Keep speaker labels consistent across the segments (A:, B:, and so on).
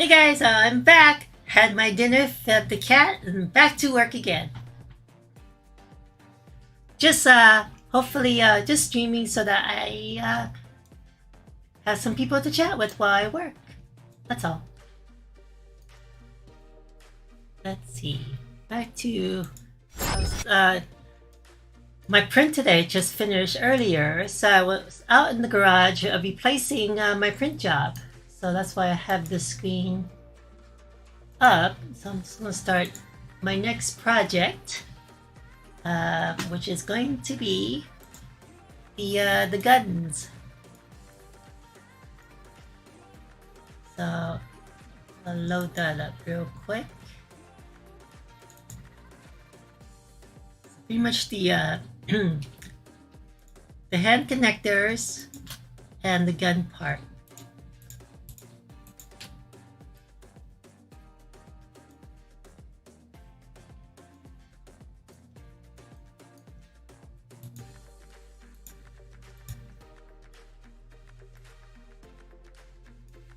A: Hey guys, I'm back. Had my dinner, fed the cat, and back to work again. Just hopefully just streaming so that I have some people to chat with while I work. That's all. Let's see. Back to my print today just finished earlier, so I was out in the garage replacing my print job. So that's why I have this screen up. So I'm just gonna start my next project. Which is going to be the guns. So I'll load that up real quick. So pretty much the the hand connectors and the gun part.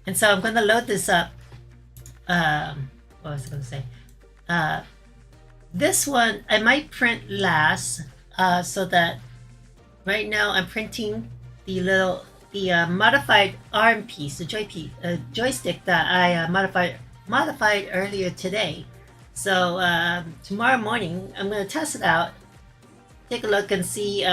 A: And so I'm going to load this up. What was I going to say? This one I might print last, so that right now I'm printing the modified arm piece, the joystick that I modified earlier today. So tomorrow morning I'm going to test it out, take a look, and see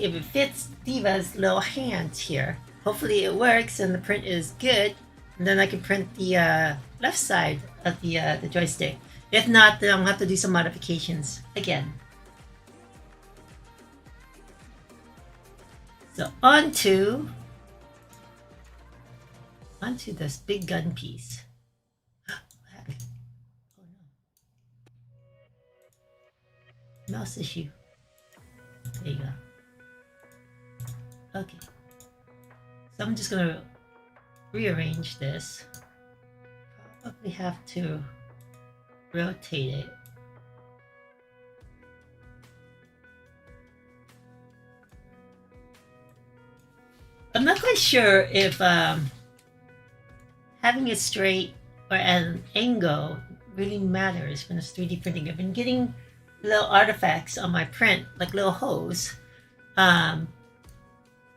A: if it fits Diva's little hands here. Hopefully it works and the print is good, and then I can print the left side of the joystick. If not, then I'll have to do some modifications again. So onto this big gun piece. Oh no. Mouse issue. There you go. Okay. So I'm just gonna rearrange this. Probably have to rotate it. I'm not quite sure if having it straight or at an angle really matters when it's 3D printing. I've been getting little artifacts on my print, like little holes.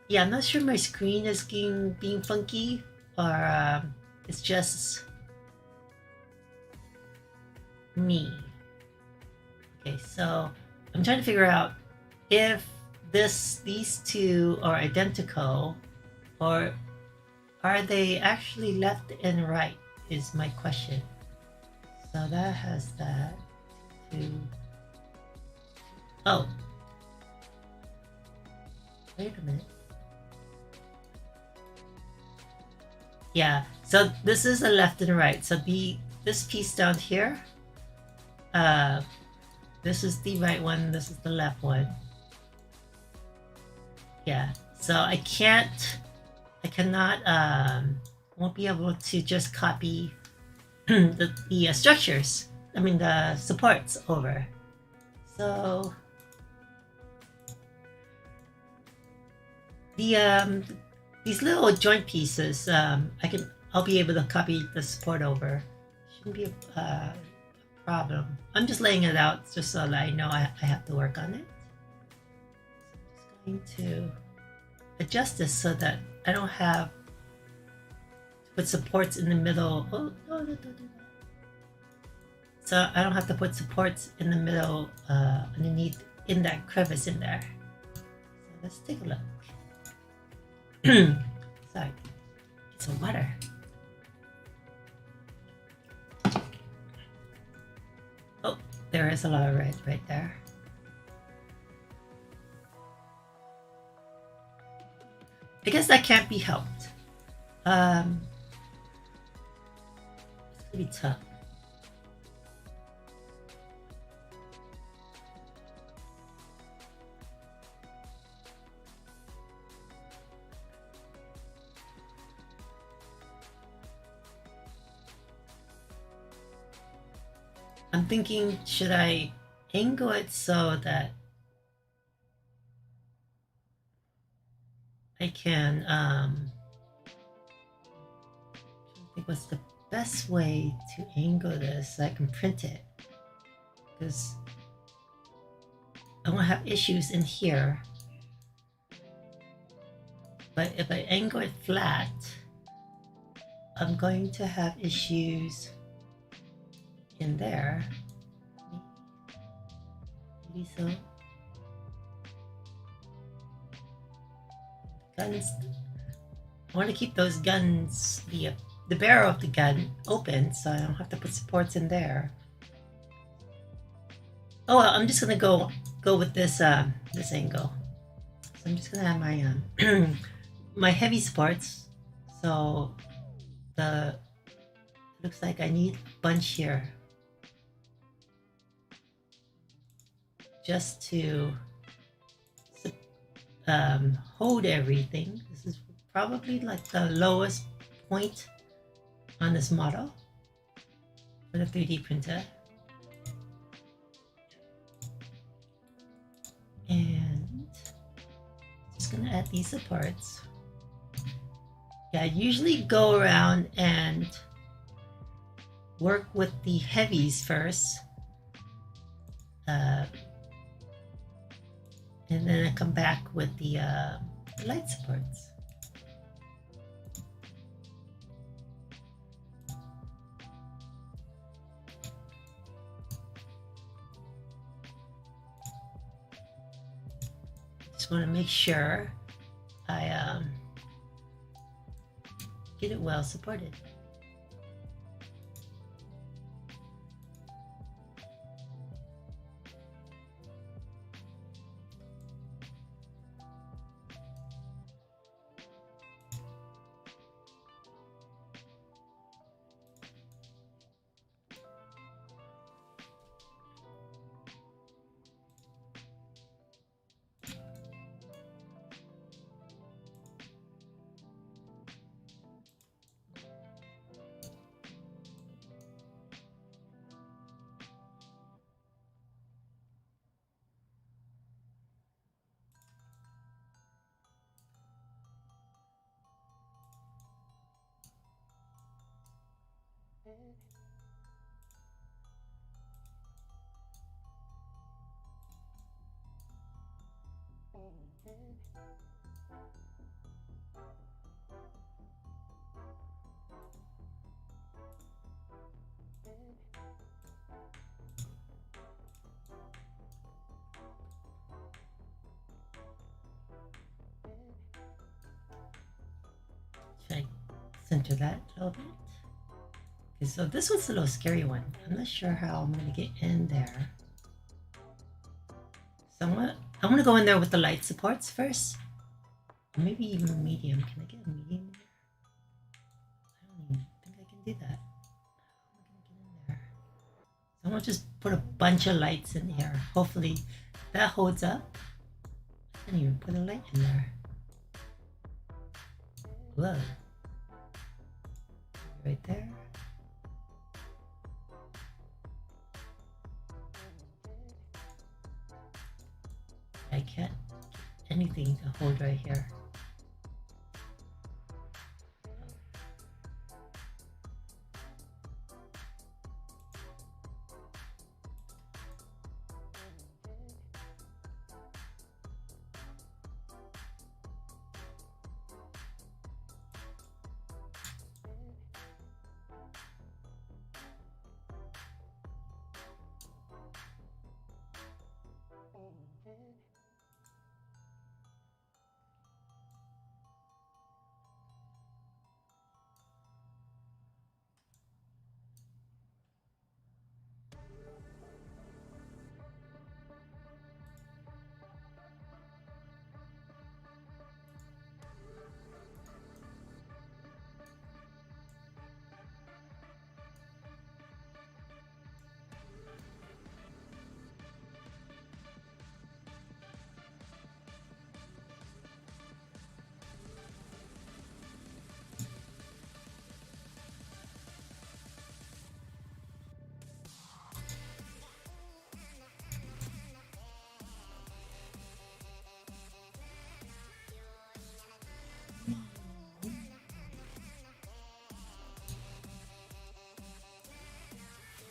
A: Yeah, I'm not sure my screen is being funky, or it's just me. Okay, so I'm trying to figure out if these two are identical, or are they actually left and right, is my question. So that has that. Oh, wait a minute. Yeah, so this is the left and right. So this piece down here, this is the right one, this is the left one. Yeah, so I cannot, won't be able to just copy the structures, I mean the supports over. So these little joint pieces, I'll be able to copy the support over. Shouldn't be a problem. I'm just laying it out just so that I know I have to work on it. So I'm just going to adjust this so that I don't have to put supports in the middle. Oh, no, no, no, no. So I don't have to put supports in the middle, underneath, in that crevice in there. So let's take a look. Sorry, get some water. Oh, there is a lot of red right there. I guess that can't be helped. It's gonna be tough. I'm thinking, should I angle it so that I can think what's the best way to angle this so I can print it, because I won't have issues in here. But if I angle it flat, I'm going to have issues in there. Maybe so. Guns. I want to keep those guns, the barrel of the gun open, so I don't have to put supports in there. Oh well, I'm just gonna go with this this angle. So I'm just gonna have my my heavy supports. So looks like I need a bunch here just to hold everything. This is probably like the lowest point on this model for the 3D printer. And just gonna add these supports. Yeah, I usually go around and work with the heavies first. And then I come back with the light supports. Just want to make sure I get it well supported. Should I center that a little bit? Okay, so this one's a little scary one. I'm not sure how I'm gonna get in there. So I want to go in there with the light supports first. Maybe even medium. Can I get a medium? I don't even think I can do that. How am I gonna get in there? So I'm gonna just put a bunch of lights in here. Hopefully that holds up. I didn't even put a light in there. Whoa. Right there. I can't get anything to hold right here.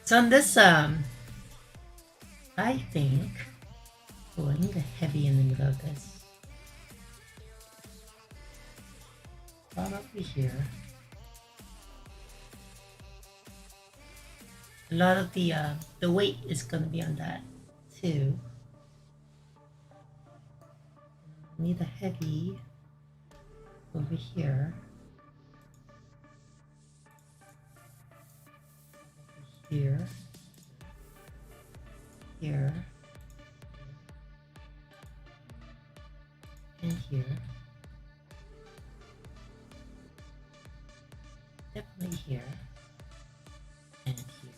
A: So on this, I think, oh, I need a heavy in the middle of this. Probably here. A lot of the weight is gonna be on that too. Need a heavy over here. Here. Here. And here. Definitely here. And here.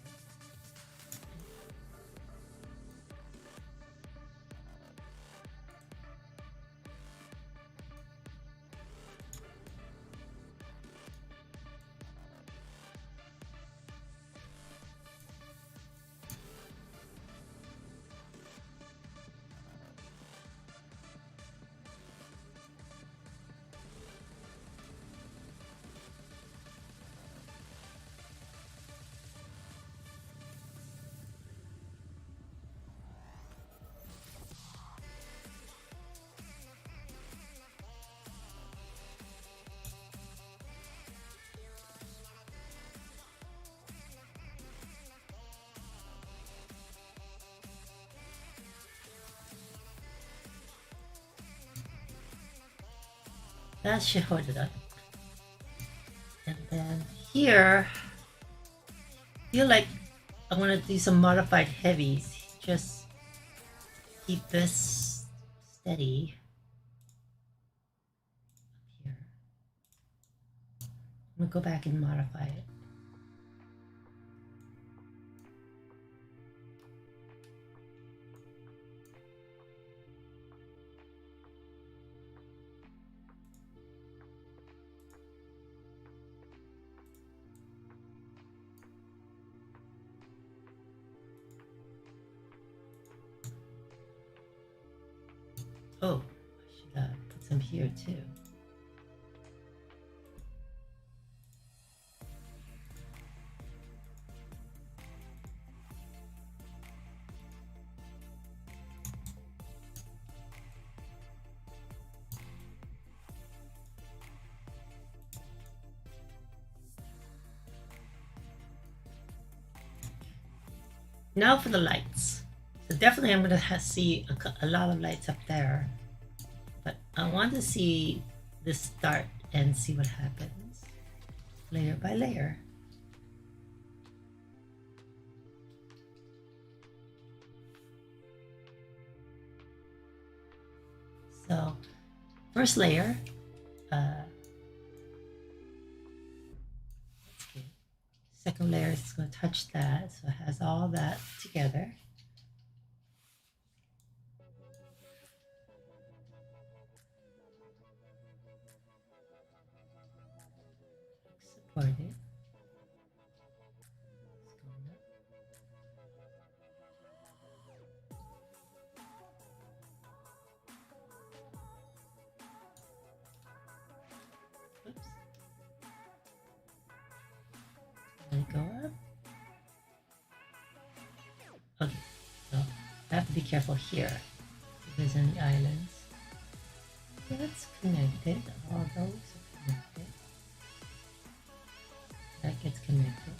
A: That should hold it up. And then here, I feel like I want to do some modified heavies. Just keep this steady. Here. I'm gonna go back and modify it. Oh, I should put some here too. Now for the lights. So definitely I'm going to see a lot of lights up there. But I want to see this start and see what happens. Layer by layer. So first layer. Second layer is going to touch that, so it has all that together. Support it. Oops. Let it go up. Okay, so I have to be careful here if there's any islands. That's connected. All those are connected. That gets connected.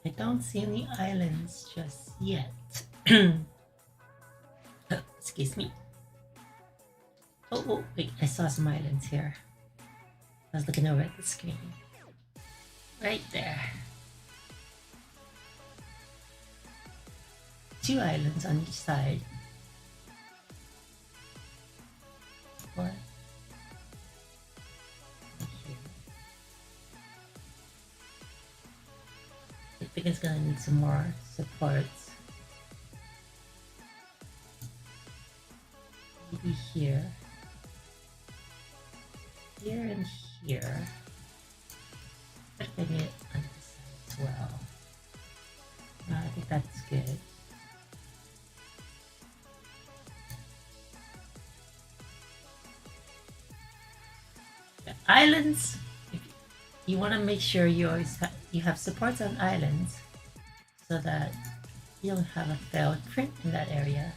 A: I don't see any islands just yet. Oh, excuse me. Oh, wait, I saw some islands here. I was looking over at the screen. Right there. 2 islands on each side. One. think it's gonna need some more supports. Maybe here. Here and here. Putting it on this side as well. I think that's good. The islands, you want to make sure you always you have supports on islands so that you don't have a failed print in that area.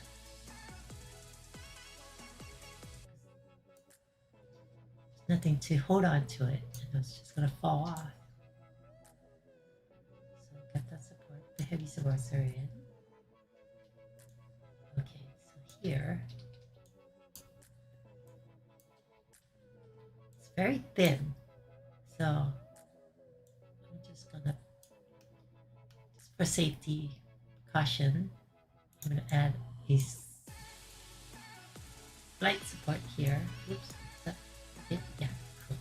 A: There's nothing to hold on to it, and it's just gonna fall off. So got that support. The heavy supports are in. Okay, so here it's very thin, so I'm just gonna, just for safety caution, I'm gonna add a slight support here. Oops, is that it? Yeah, cool.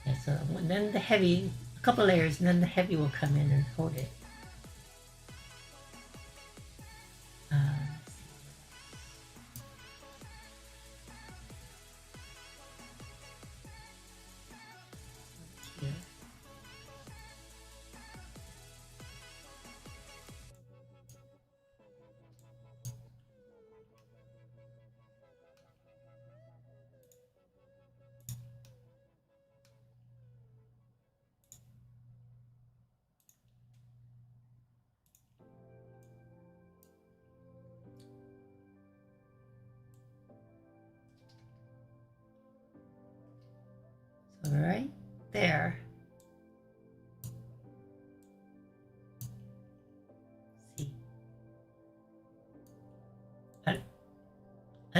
A: Okay, so then the heavy, a couple layers, and then the heavy will come in and hold it. Here. So right there. See, I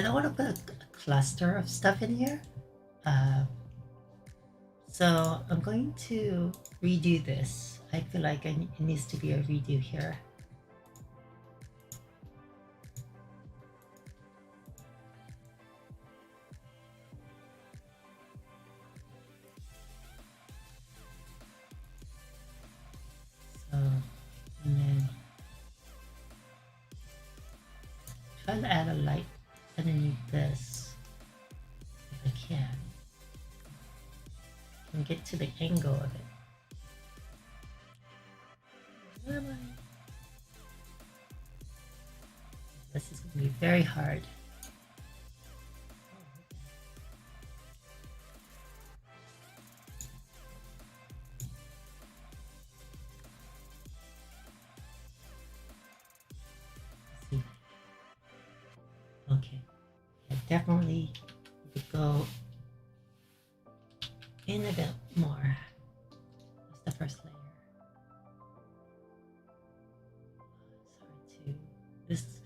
A: don't want to put a cluster of stuff in here. So I'm going to redo this. I feel like it needs to be a redo here. So, and then try to add a light underneath this if I can. And get to the angle of it. Where am I? This is going to be very hard. See. Okay. Yeah, definitely need to go in a bit more. That's the first layer. Sorry to this is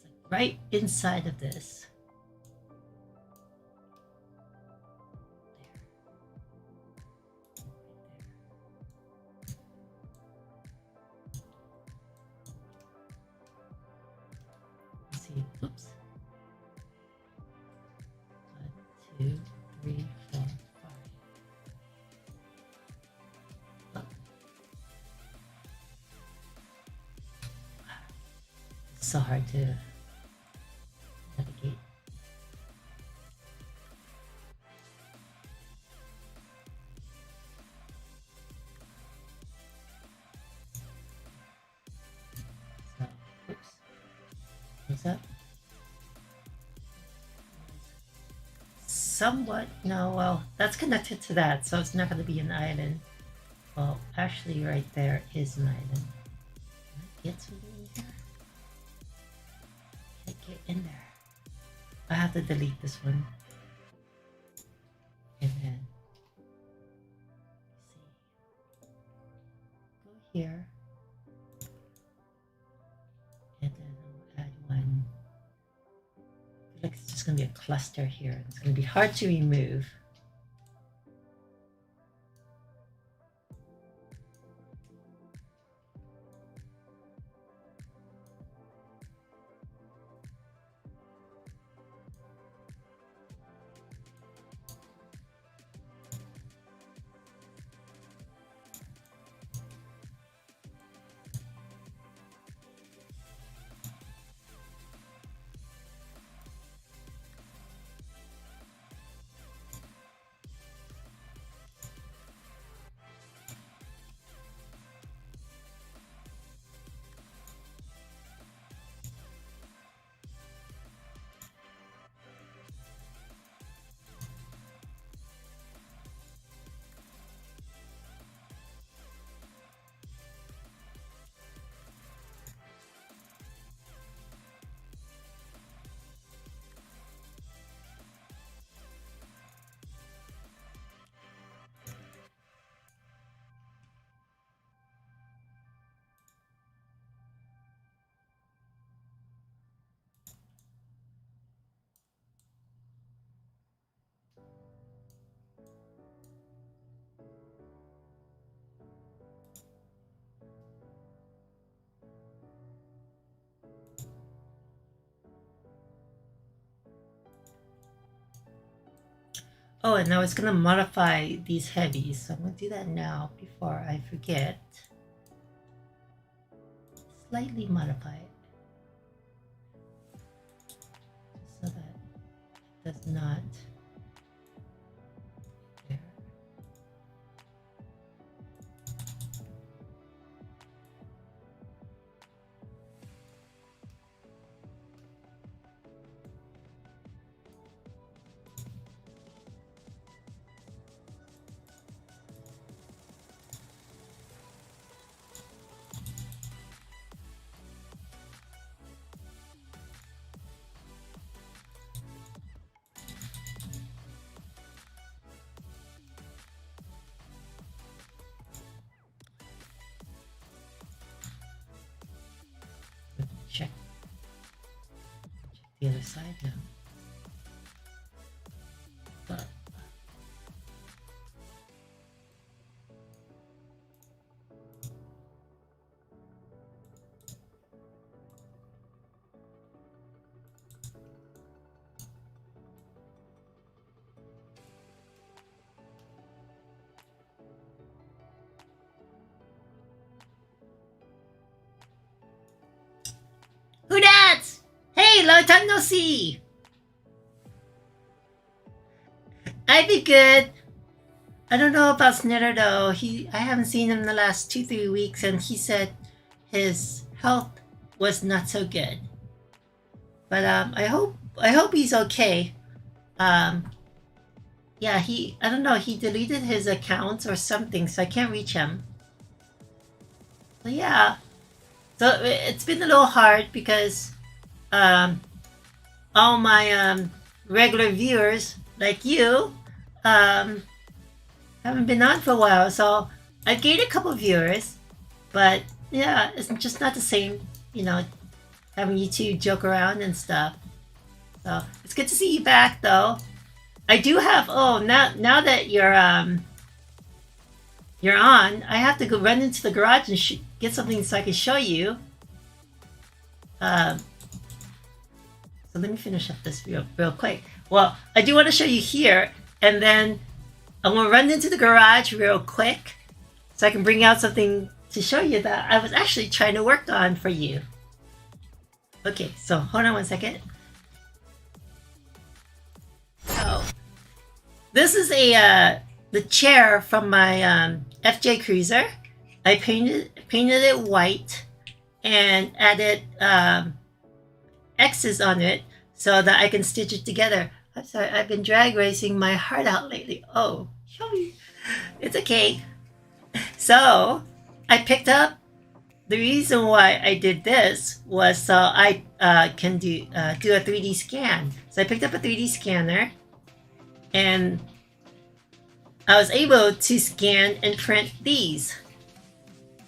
A: like right inside of this. Let's see. Oops. 1, 2, 3, 4, 5. It's so hard to navigate. So, oops. What's that? Somewhat, no, well, that's connected to that, so it's not going to be an island. Well, actually, right there is an island. Can I get something in here? Can't get in there. I have to delete this one. And then, let's see. Go here. And then I'll add one. I feel like it's just going to be a cluster here. It's going to be hard to remove. Oh, and I was gonna modify these heavies, so I'm gonna do that now before I forget. Slightly modify it so that it does not. There. Check the other side now. But who dat? Hey, long time no see. I'd be good. I don't know about Snitter though. I haven't seen him in the last 2-3 weeks, and he said his health was not so good. But I hope he's okay. Yeah, I don't know, he deleted his account or something, so I can't reach him. So yeah, so it's been a little hard because all my regular viewers like you haven't been on for a while, so I gained a couple viewers, but yeah, it's just not the same, having you two joke around and stuff. So it's good to see you back, though. I do have. Oh, now that you're on, I have to go run into the garage and get something so I can show you. So let me finish up this real quick. Well, I do want to show you here, and then I'm gonna run into the garage real quick so I can bring out something to show you that I was actually trying to work on for you. Okay, so hold on one second. So this is the chair from my FJ Cruiser. I painted it white and added X's on it so that I can stitch it together. I'm sorry, I've been drag racing my heart out lately. Oh, it's okay. So I picked up. The reason why I did this was so I can do a 3D scan. So I picked up a 3D scanner, and I was able to scan and print these.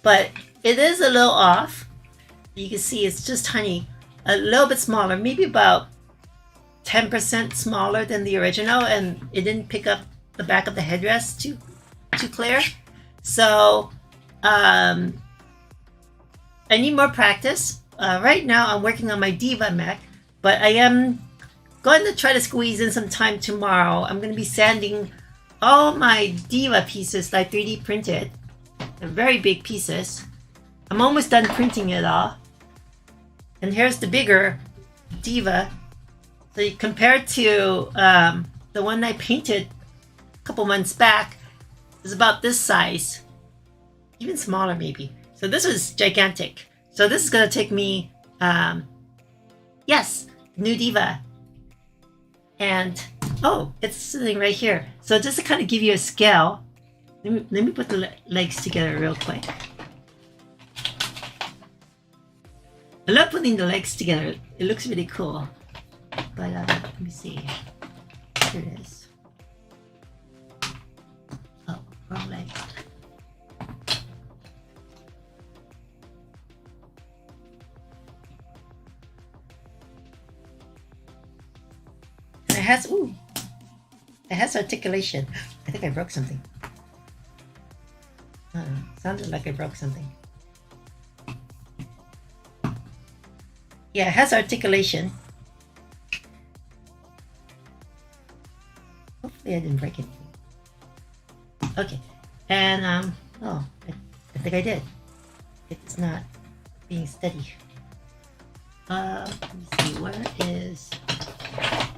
A: But it is a little off. You can see it's just tiny, a little bit smaller, maybe about 10% smaller than the original, and it didn't pick up the back of the headrest too clear. So I need more practice. Right now I'm working on my Diva mech, but I am going to try to squeeze in some time tomorrow. I'm going to be sanding all my Diva pieces that I 3D printed. They're very big pieces. I'm almost done printing it all. And here's the bigger Diva. So compared to the one I painted a couple months back, is about this size. Even smaller maybe. So this was gigantic. So this is going to take me, yes, new Diva. And, oh, it's sitting right here. So just to kind of give you a scale, let me put the legs together real quick. I love putting the legs together. It looks really cool. But let me see. Here it is. Oh, wrong leg. And it has articulation. I think I broke something. Sounded like I broke something. Yeah, it has articulation. Hopefully I didn't break anything. Okay, and oh, I think I did. It's not being steady. Let me see, where is,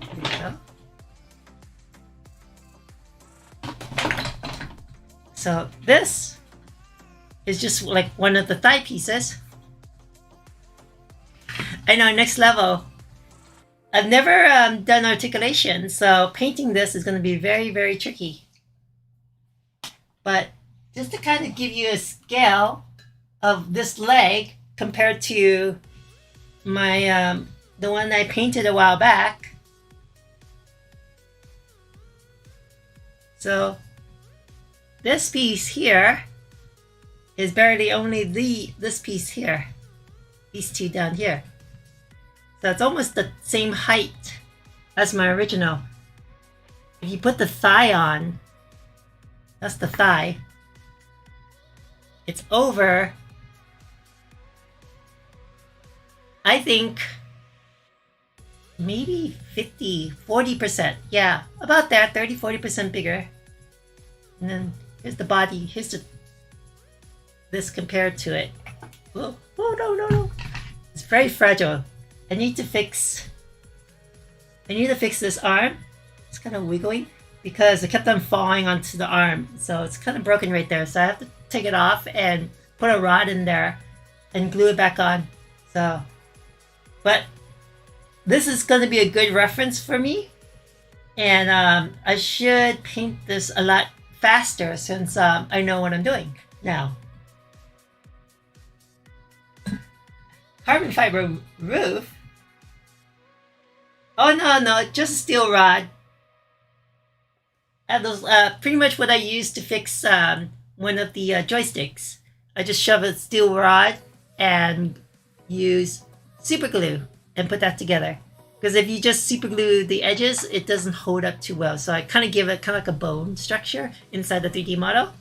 A: here we go. So this is just like one of the thigh pieces. I know, next level. I've never done articulation, so painting this is going to be very, very tricky. But just to kind of give you a scale of this leg compared to my the one I painted a while back. So this piece here is barely only this piece here. These two down here. So it's almost the same height as my original. If you put the thigh on, that's the thigh. It's over, I think, maybe 40%. Yeah, about that, 40% bigger. And then here's the body. Here's this compared to it. Oh, no. It's very fragile. I need to fix this arm. It's kind of wiggling because it kept on falling onto the arm. So it's kind of broken right there. So I have to take it off and put a rod in there and glue it back on. So, but this is going to be a good reference for me. And I should paint this a lot faster since I know what I'm doing now. Carbon fiber roof. Oh no, just a steel rod. And those pretty much what I used to fix one of the joysticks. I just shove a steel rod and use super glue and put that together. Because if you just super glue the edges, it doesn't hold up too well. So I kind of give it kind of like a bone structure inside the 3D model.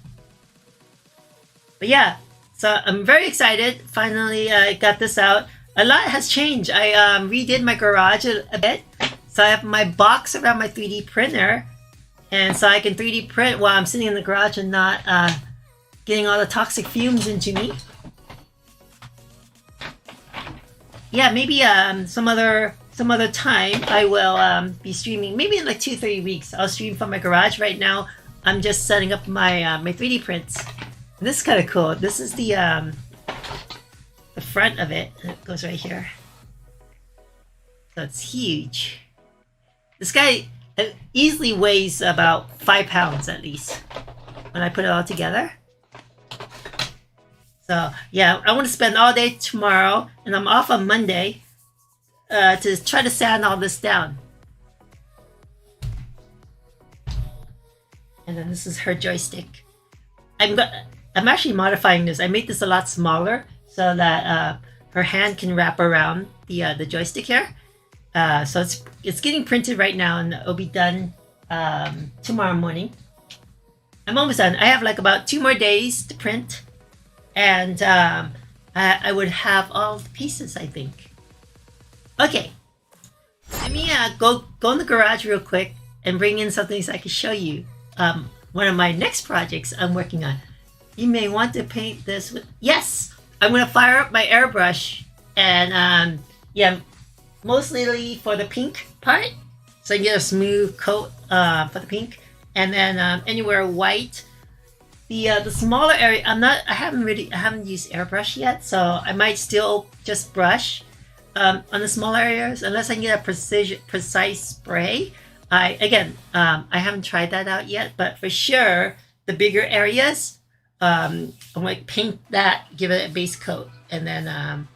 A: But yeah, so I'm very excited. Finally, I got this out. A lot has changed. I redid my garage a bit. So I have my box around my 3D printer. And so I can 3D print while I'm sitting in the garage and not getting all the toxic fumes into me. Yeah, maybe some other time I will be streaming. Maybe in like 2-3 weeks I'll stream from my garage. Right now I'm just setting up my my 3D prints. And this is kind of cool. This is the front of it. It goes right here. So it's huge. This guy easily weighs about 5 pounds at least when I put it all together. So yeah, I want to spend all day tomorrow, and I'm off on Monday to try to sand all this down. And then this is her joystick. I'm actually modifying this. I made this a lot smaller so that her hand can wrap around the joystick here. So it's getting printed right now, and it'll be done tomorrow morning. I'm almost done. I have like about 2 more days to print, and I would have all the pieces, I think. Okay, let me go in the garage real quick and bring in something so I can show you one of my next projects I'm working on. You may want to paint this with... Yes! I'm going to fire up my airbrush, and yeah, mostly for the pink part, so I can get a smooth coat for the pink, and then anywhere white. The smaller area, I haven't used airbrush yet, so I might still just brush on the smaller areas unless I can get a precise spray. I haven't tried that out yet, but for sure the bigger areas, I'm going to paint that, give it a base coat, and then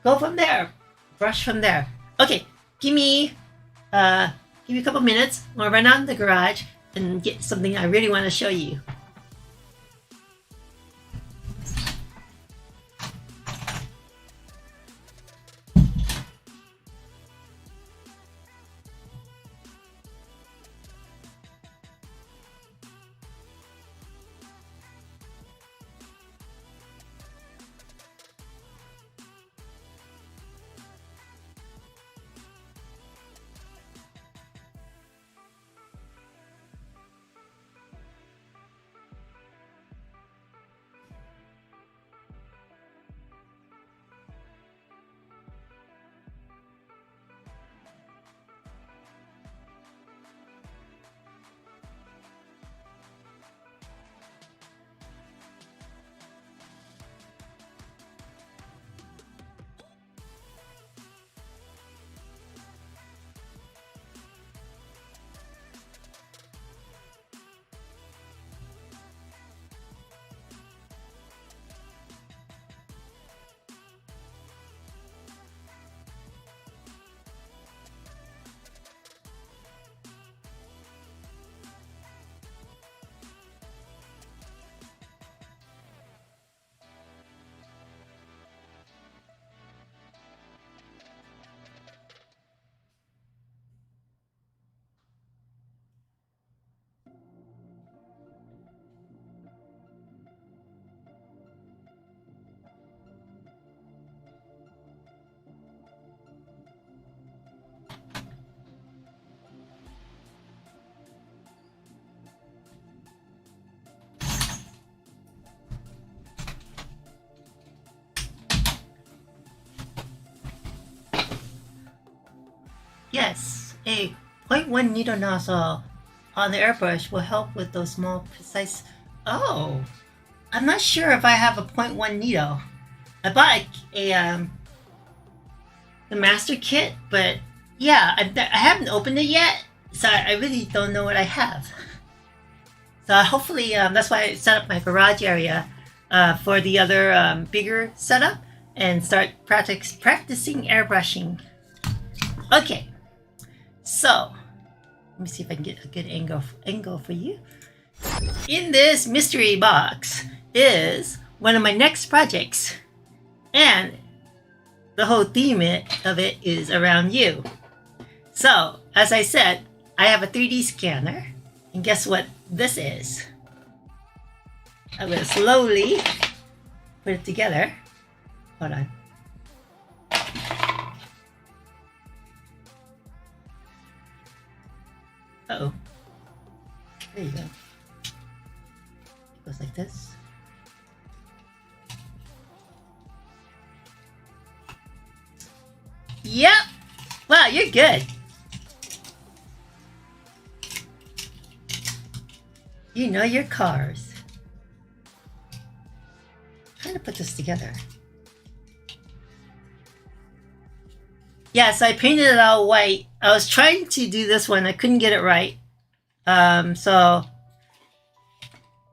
A: go from there. Brush from there. Okay, give me a couple minutes. I'm gonna run out in the garage and get something I really want to show you. Yes, a .1 needle nozzle on the airbrush will help with those small, precise. Oh, I'm not sure if I have a .1 needle. I bought the master kit, but yeah, I haven't opened it yet, so I really don't know what I have. So hopefully, that's why I set up my garage area for the other bigger setup and start practicing airbrushing. Okay, so let me see if I can get a good angle for you. In this mystery box is one of my next projects, and the whole theme of it is around you. So, as I said, I have a 3D scanner, and guess what this is? I'm going to slowly put it together. Hold on. Uh-oh. There you go. It goes like this. Yep! Wow, you're good. You know your cars. I'm trying to put this together. Yeah, so I painted it all white. I was trying to do this one. I couldn't get it right. So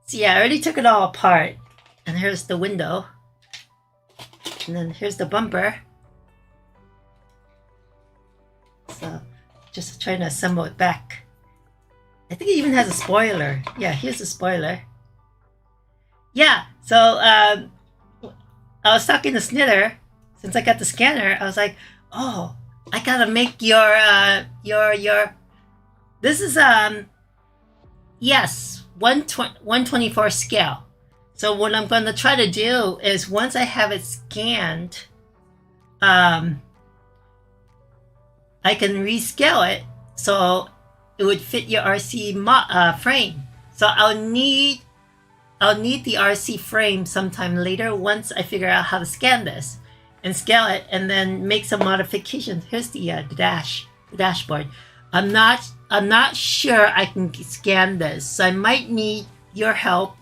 A: yeah, I already took it all apart. And here's the window. And then here's the bumper. So just trying to assemble it back. I think it even has a spoiler. Yeah, here's the spoiler. Yeah, so I was talking to Snitter. Since I got the scanner, I was like, oh, I gotta make your this is yes, 124 scale. So what I'm gonna try to do is once I have it scanned, I can rescale it so it would fit your RC frame. So I'll need the RC frame sometime later once I figure out how to scan this and scale it, and then make some modifications. Here's the dashboard. I'm not sure I can scan this, so I might need your help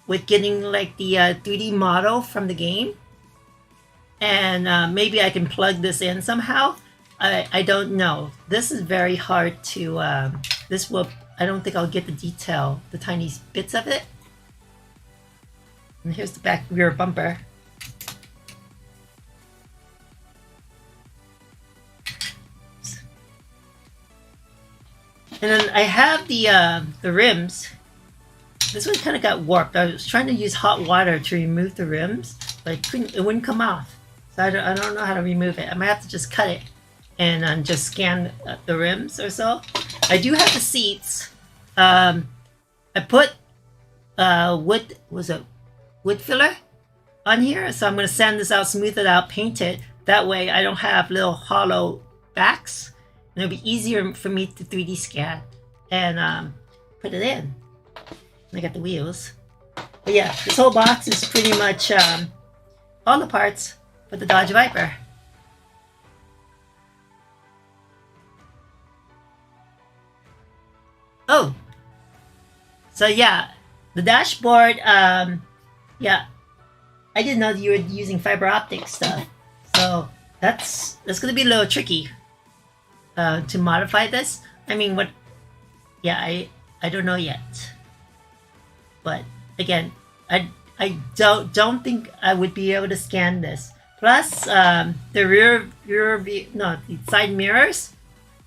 A: with getting like the 3D model from the game, and maybe I can plug this in somehow. I don't know. This is very hard to. I don't think I'll get the detail, the tiny bits of it. And here's the back rear bumper. And then I have the rims. This one kind of got warped. I was trying to use hot water to remove the rims, but it wouldn't come off. So I don't know how to remove it. I might have to just cut it and just scan the rims or so. I do have the seats. I put wood filler on here, so I'm going to sand this out, smooth it out, paint it. That way I don't have little hollow backs. And it'll be easier for me to 3D scan and put it in. And I got the wheels. But yeah, this whole box is pretty much all the parts for the Dodge Viper. Oh, so yeah, the dashboard. Yeah, I didn't know that you were using fiber optic stuff, so that's gonna be a little tricky to modify this. I mean, what? Yeah, I don't know yet, but again, I don't think I would be able to scan this. Plus, the the side mirrors,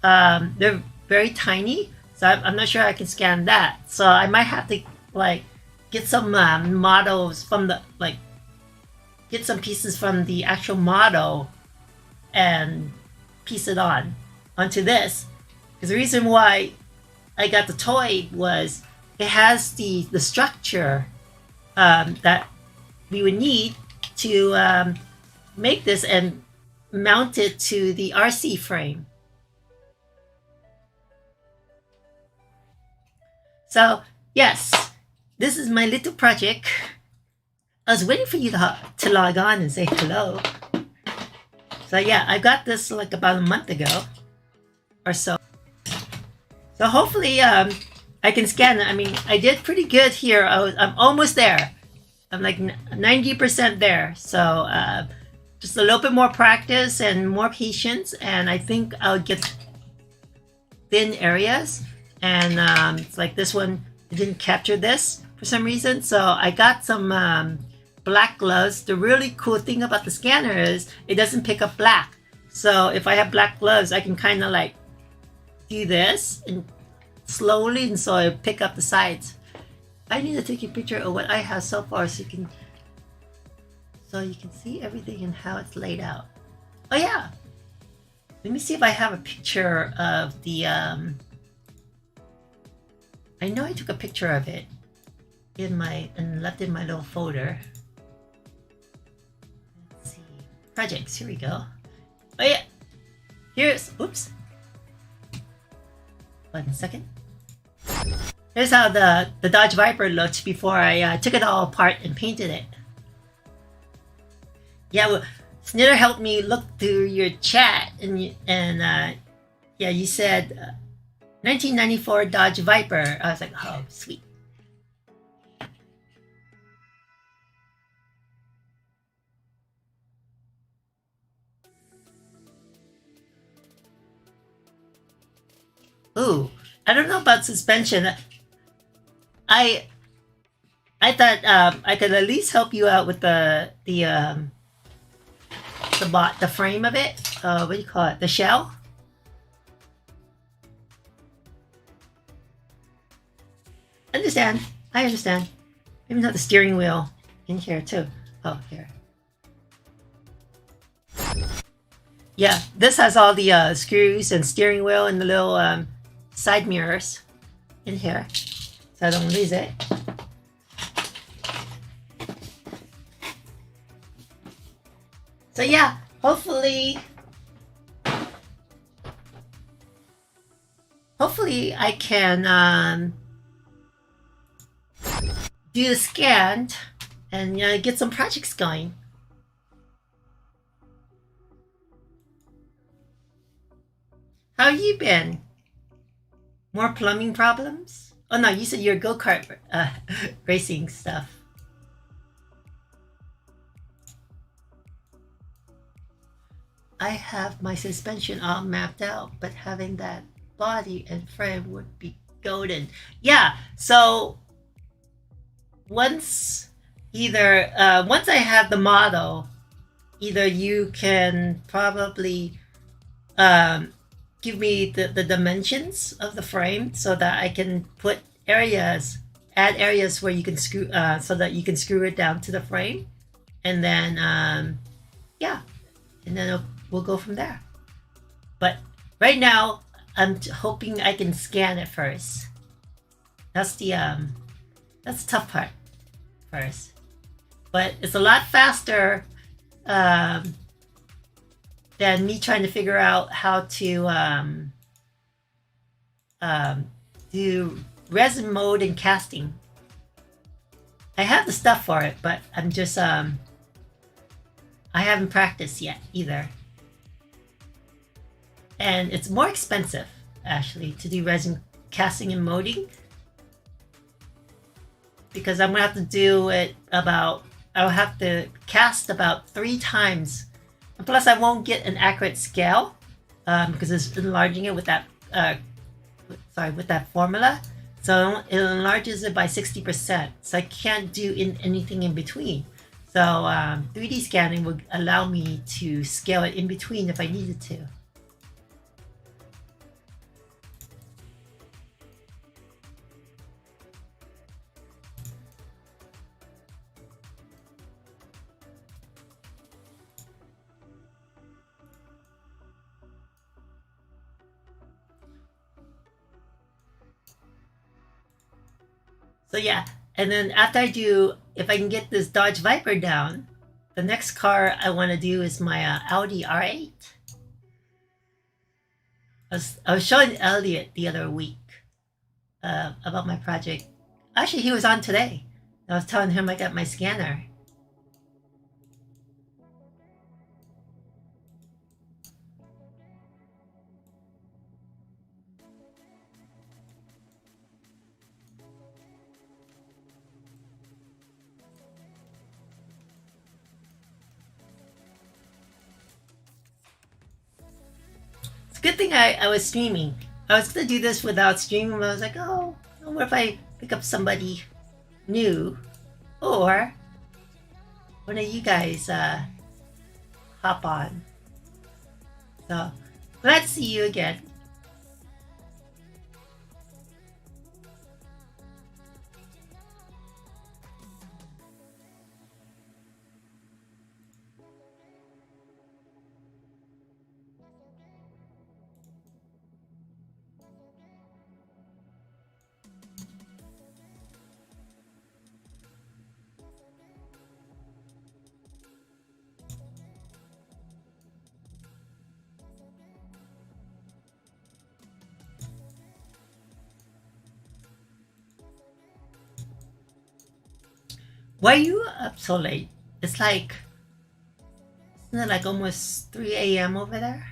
A: they're very tiny. So I'm not sure I can scan that. So I might have to like get some models from get some pieces from the actual model and piece it onto this. Because the reason why I got the toy was it has the structure that we would need to make this and mount it to the RC frame. So, yes, this is my little project. I was waiting for you to log on and say hello. So, yeah, I got this like about a month ago. or so. So hopefully I can scan it. I mean, I did pretty good here. I'm almost there. I'm like 90% there. So just a little bit more practice and more patience, and I think I'll get thin areas. And it's like this one, it didn't capture this for some reason. So I got some black gloves. The really cool thing about the scanner is it doesn't pick up black. So if I have black gloves, I can kind of like do this and slowly, and so I pick up the sides. I need to take a picture of what I have so far so you can see everything and how it's laid out. Oh yeah, let me see if I have a picture of the I know I took a picture of it and left in my little folder. Let's see, projects, here we go. Oh yeah, here's, oops, 1 second. Here's how the Dodge Viper looked before I took it all apart and painted it. Yeah, well, Snitter helped me look through your chat, and yeah, you said 1994 Dodge Viper. I was like, oh, sweet. Ooh, I don't know about suspension. I thought I could at least help you out with the frame of it. What do you call it? The shell. Understand? I understand. Maybe not the steering wheel in here too. Oh, here. Yeah, this has all the screws and steering wheel and the little side mirrors in here, so I don't lose it. So yeah, hopefully I can do the scan and get some projects going. How you been? More plumbing problems? Oh no, you said your go-kart racing stuff. I have my suspension all mapped out, but having that body and frame would be golden. Yeah, so once I have the model, either you can probably give me the dimensions of the frame so that I can add areas where you can screw, so that you can screw it down to the frame, and then yeah, and then we'll go from there. But right now, I'm hoping I can scan it first. That's the tough part first, but it's a lot faster than me trying to figure out how to do resin mode and casting. I have the stuff for it, but I'm just I haven't practiced yet either. And it's more expensive actually to do resin casting and molding, because I'm gonna have to do it I'll have to cast about 3 times. And plus I won't get an accurate scale because it's enlarging it with that with that formula. So it enlarges it by 60%. So I can't do anything in between. So 3D scanning would allow me to scale it in between if I needed to. So yeah, and then after if I can get this Dodge Viper down, the next car I want to do is my Audi R8. I was showing Elliot the other week about my project. Actually, he was on today. I was telling him I got my scanner. Good thing I was streaming. I was gonna do this without streaming, but I was like, oh, what if I pick up somebody new, or one of you guys hop on. So glad to see you again. Why are you up so late? It's like, isn't it like almost 3 a.m. over there?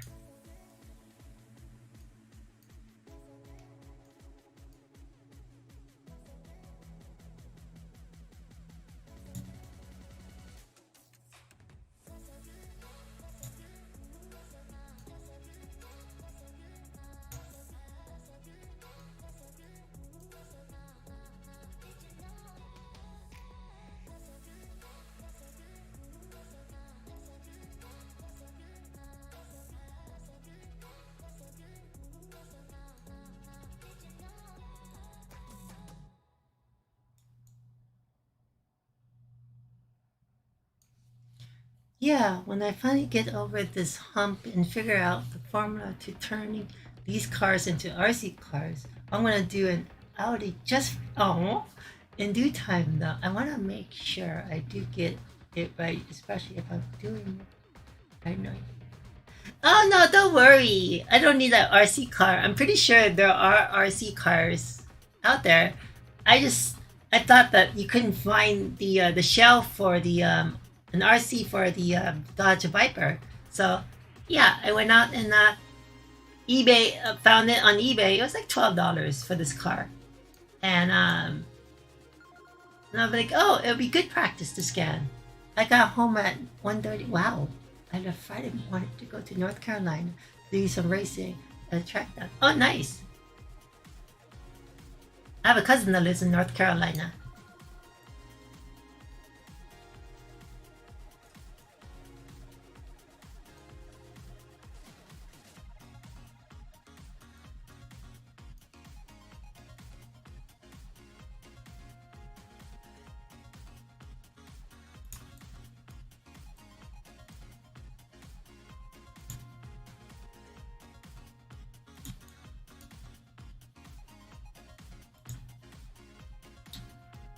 A: Yeah, when I finally get over this hump and figure out the formula to turning these cars into RC cars, I'm gonna do an Audi just in due time though. I wanna make sure I do get it right, especially if I'm doing it. I know. Oh no, don't worry. I don't need an RC car. I'm pretty sure there are RC cars out there. I thought that you couldn't find the shell for the an RC for the Dodge Viper. So yeah, I went out and eBay found it on eBay. It was like $12 for this car, and I was like, oh, it'll be good practice to scan. I got home at 1:30. Wow, I left Friday. Wanted to go to North Carolina to do some racing at a track down. Oh, nice. I have a cousin that lives in North Carolina.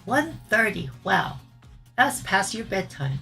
A: $1:30. Wow, that's past your bedtime.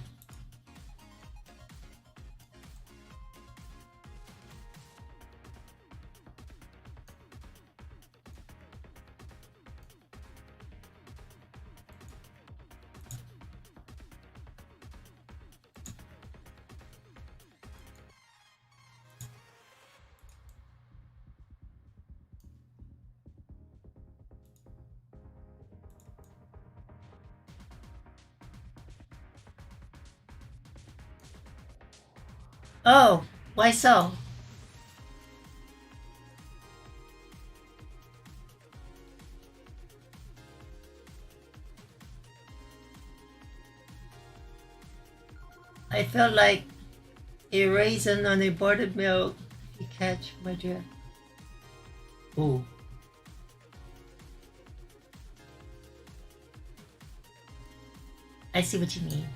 A: Oh, why so? I felt like a raisin on a boarded milk. If you catch my drift. Ooh. I see what you mean.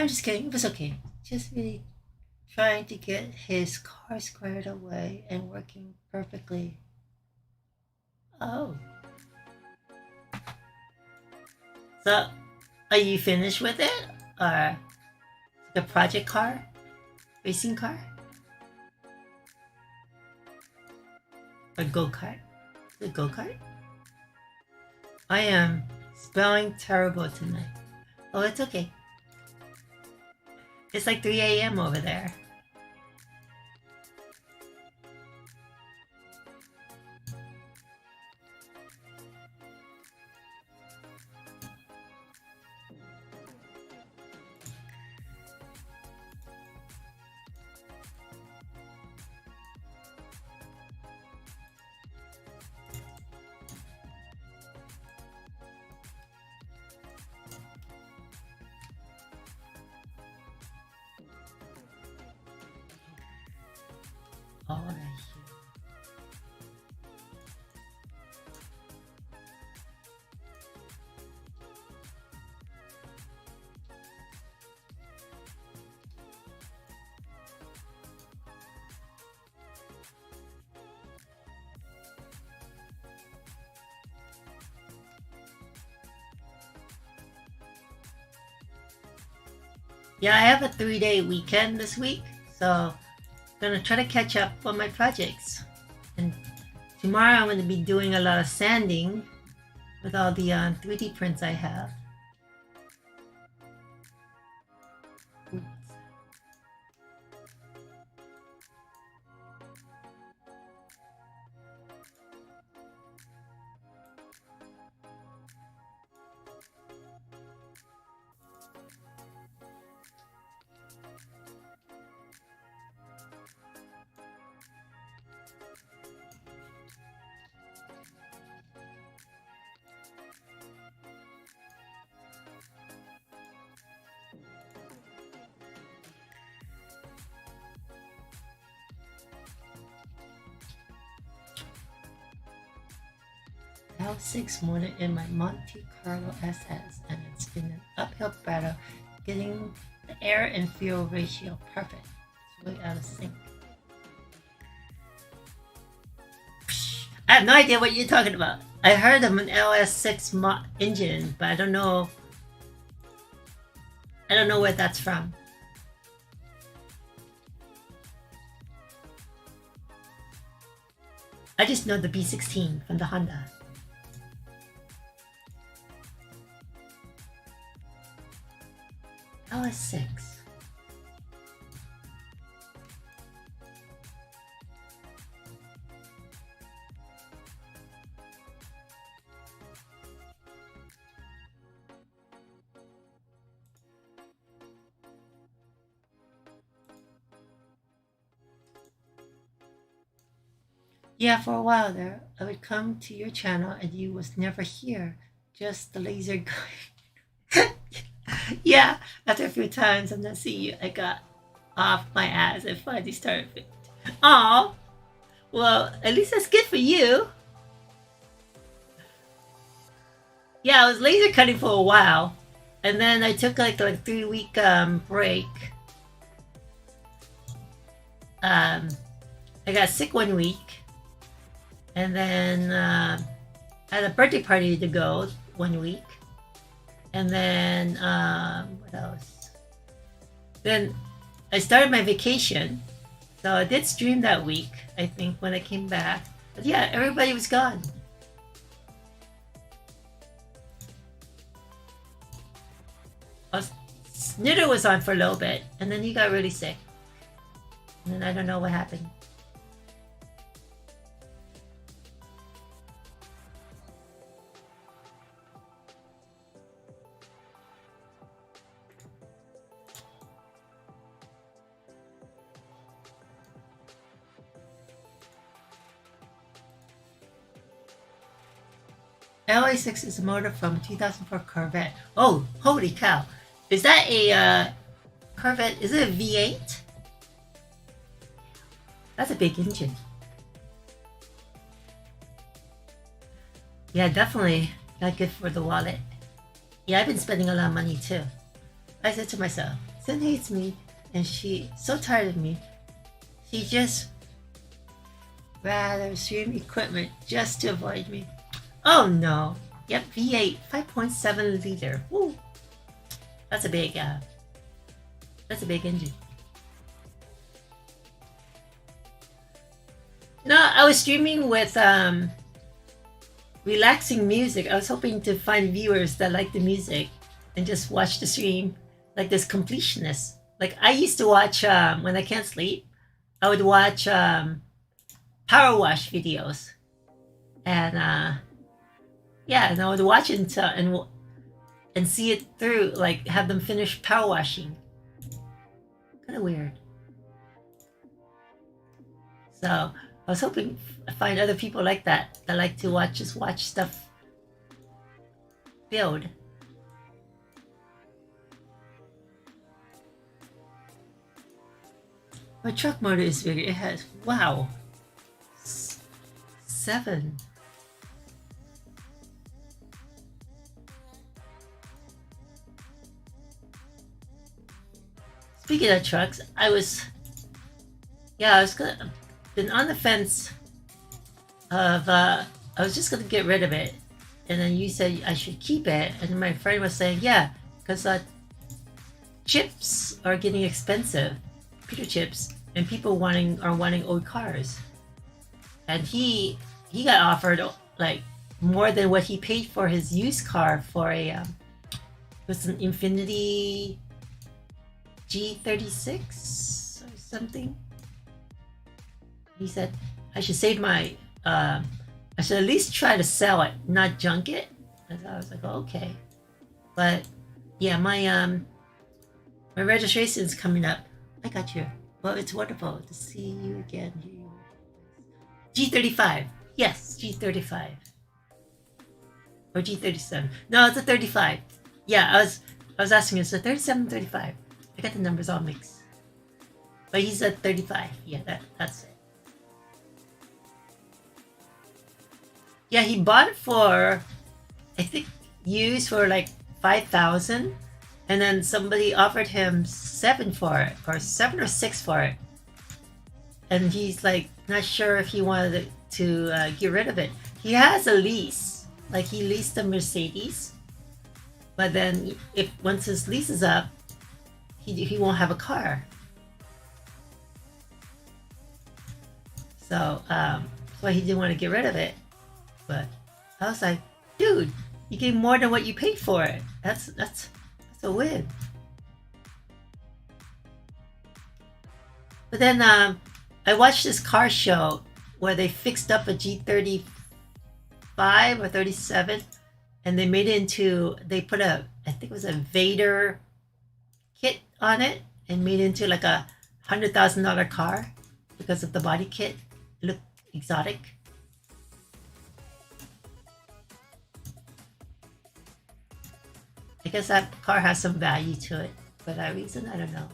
A: I'm just kidding. It was okay. Just really trying to get his car squared away and working perfectly. Oh. So, are you finished with it? Or the project car? Racing car? Or go-kart? The go-kart? I am spelling terrible tonight. Oh, it's okay. It's like 3 a.m. over there. All right. Yeah, I have a 3-day weekend this week, so I'm gonna try to catch up on my projects. And tomorrow I'm gonna be doing a lot of sanding with all the 3D prints I have. Oops. L6 motor in my Monte Carlo SS, and it's been an uphill battle getting the air and fuel ratio perfect. It's way out of sync. I have no idea what you're talking about. I heard of an LS6 engine, but I don't know where that's from. I just know the B16 from the Honda. LS6. Yeah, for a while there, I would come to your channel and you was never here, just the laser going. Yeah, after a few times I'm not seeing you, I got off my ass and finally started. Aw, well, at least that's good for you. Yeah, I was laser cutting for a while, and then I took like a 3-week break. I got sick 1 week, and then I had a birthday party to go 1 week. And then, what else? Then I started my vacation. So I did stream that week, I think, when I came back. But yeah, everybody was gone. Snitter was on for a little bit, and then he got really sick. And then I don't know what happened. LA6 is a motor from a 2004 Corvette. Oh, holy cow. Is that a Corvette? Is it a V8? That's a big engine. Yeah, definitely not good for the wallet. Yeah, I've been spending a lot of money too. I said to myself, Sin hates me, and she's so tired of me. She just rather stream equipment just to avoid me. Oh no. Yep, V8, 5.7 liter. Woo. That's a big engine. No, I was streaming with relaxing music. I was hoping to find viewers that like the music and just watch the stream like this completionist. Like I used to watch when I can't sleep, I would watch power wash videos, and yeah, and I would watch it until and see it through, like have them finish power washing. Kind of weird. So I was hoping I find other people like that like to watch stuff build. My truck motor is bigger. It has, wow, 7. Speaking of trucks, I was been on the fence of I was just gonna get rid of it, and then you said I should keep it, and my friend was saying, yeah, because chips are getting expensive, computer chips, and people are wanting old cars, and he got offered like more than what he paid for his used car for it was an Infiniti G36 or something. He said I should save my I should at least try to sell it, not junk it. And I was like, oh, okay. But yeah, my registration is coming up. I got you. Well, it's wonderful to see you again. G35. Yes, G35. Or G37. No, it's a 35. Yeah, I was asking, it's a 37, 35. I got the numbers all mixed. But he said 35. Yeah, that's it. Yeah, he bought it for, I think, used for like 5,000, and then somebody offered him 7 for it, or 7 or 6 for it, and he's like not sure if he wanted to get rid of it. He has a lease, like he leased a Mercedes, but then if once his lease is up, he won't have a car. So that's why he didn't want to get rid of it. But I was like, dude, you gave more than what you paid for it. That's a win. But then I watched this car show where they fixed up a G35 or 37, and they made it into, they put I think it was a Vader kit on it, and made it into like a $100,000 car because of the body kit. It looked exotic. I guess that car has some value to it for that reason. I don't know.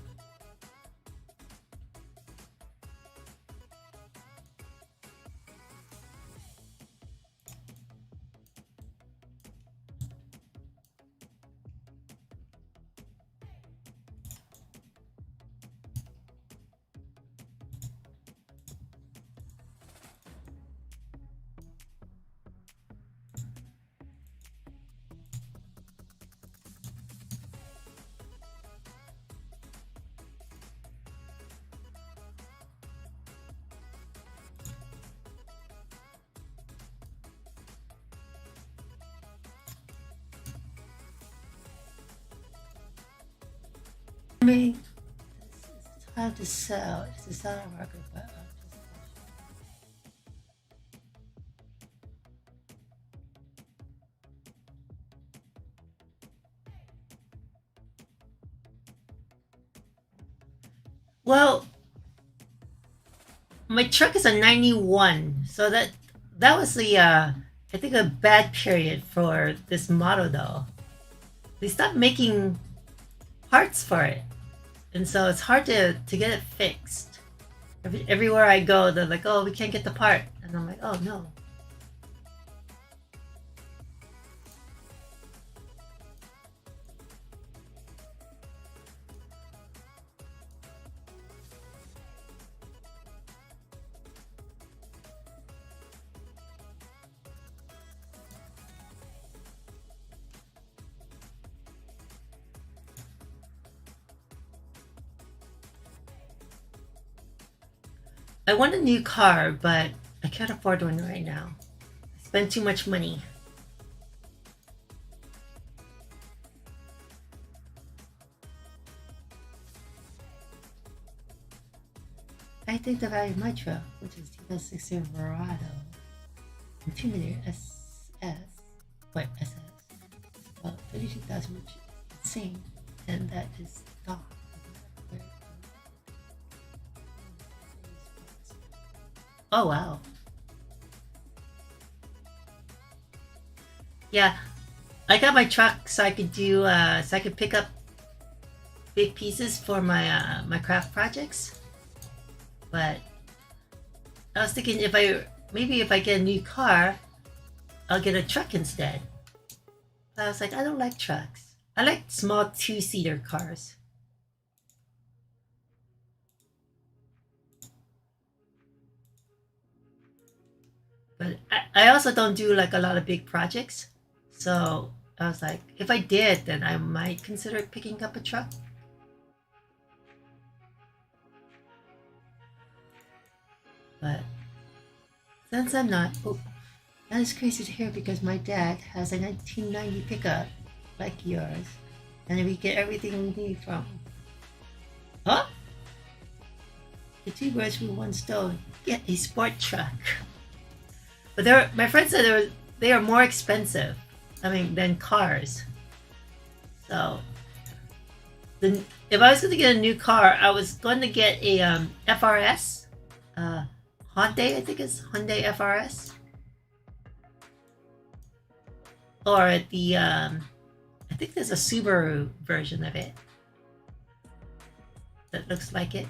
A: I mean, it's hard to sell. It's a selling market, but well, my truck is a 91, so that was the I think a bad period for this model though. They stopped making parts for it, and so it's hard to get it fixed. Everywhere I go, they're like, oh, we can't get the part, and I'm like, oh no. I want a new car, but I can't afford one right now. I spend too much money. I think the value of my truck, which is 2016 Verado, Intimidator SS, wait, SS, well, 32,000, which is insane, and that is stock. Oh wow. Yeah, I got my truck so I could do so I could pick up big pieces for my my craft projects. But I was thinking if I maybe if I get a new car, I'll get a truck instead. But I was like, I don't like trucks. I like small two-seater cars. But I also don't do like a lot of big projects. So I was like, if I did, then I might consider picking up a truck. But since I'm not, oh, that is crazy to hear because my dad has a 1990 pickup like yours, and we get everything we need from. Huh? The two birds with one stone. Get a sport truck. But my friend said they are more expensive. I mean, than cars. So, if I was going to get a new car, I was going to get a FRS, Hyundai. I think it's Hyundai FRS, or the I think there's a Subaru version of it that looks like it.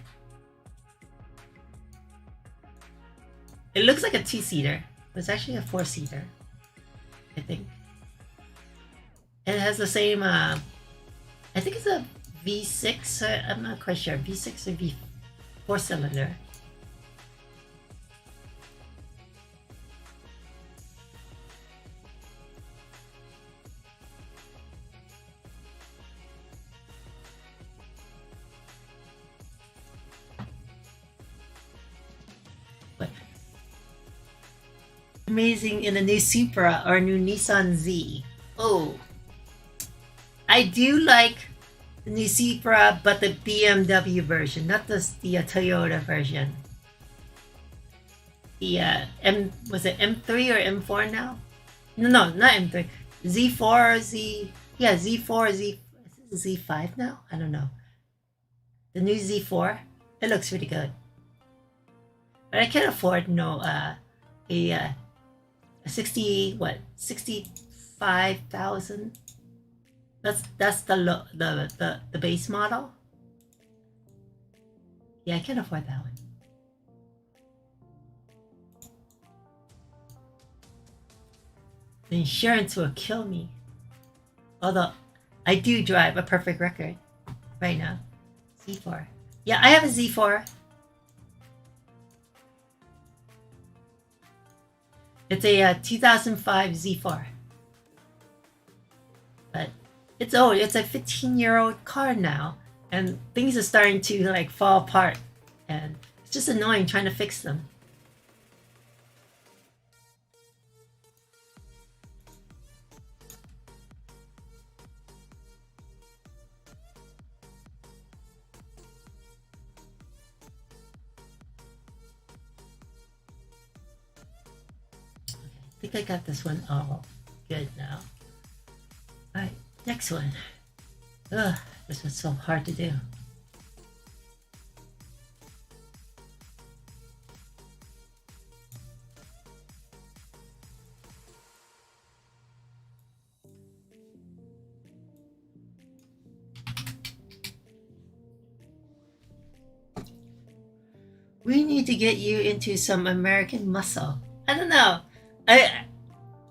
A: It looks like a two-seater. It's actually a four-seater, I think. And it has the same, I think it's a V6, I'm not quite sure, V6 or V4 cylinder. But amazing in the new Supra or new Nissan Z. Oh, I do like the new Supra, but the BMW version, not the Toyota version. The was it M3 or M4 now? No, not M3. Z4, yeah, Z4, Z5 now? I don't know. The new Z4, it looks really good. But I can't afford a 65,000. That's the base model. Yeah, I can't afford that one. The insurance will kill me. Although I do drive a perfect record right now. Z4. Yeah, I have a Z4. It's a 2005 Z4. But it's old. It's a 15-year-old car now, and things are starting to like fall apart, and it's just annoying trying to fix them. I think I got this one all good now. Alright, next one. Ugh, this was so hard to do. We need to get you into some American muscle. I don't know.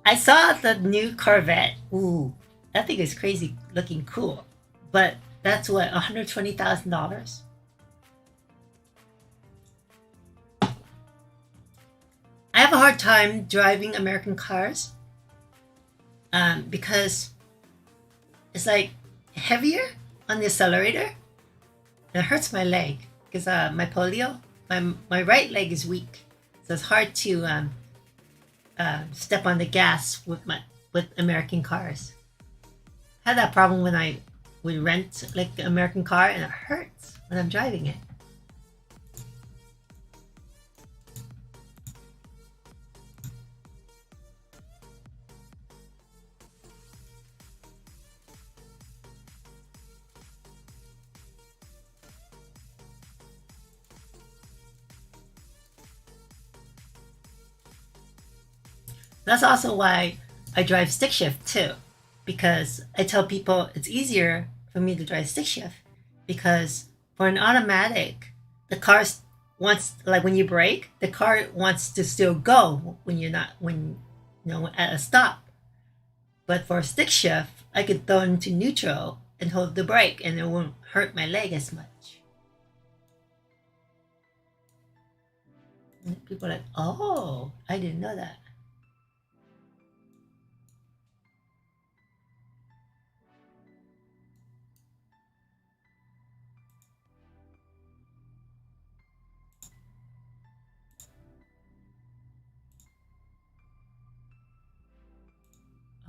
A: I saw the new Corvette. Ooh, that thing is crazy looking cool. But that's what, $120,000? I have a hard time driving American cars because it's like heavier on the accelerator. It hurts my leg because my polio. my right leg is weak, so it's hard to step on the gas with American cars. I had that problem when I would rent like an American car, and it hurts when I'm driving it. That's also why I drive stick shift too, because I tell people it's easier for me to drive stick shift because for an automatic, the car wants, like when you brake, the car wants to still go when you're not, when you know, at a stop. But for stick shift, I could throw into neutral and hold the brake, and it won't hurt my leg as much. And people are like, oh, I didn't know that.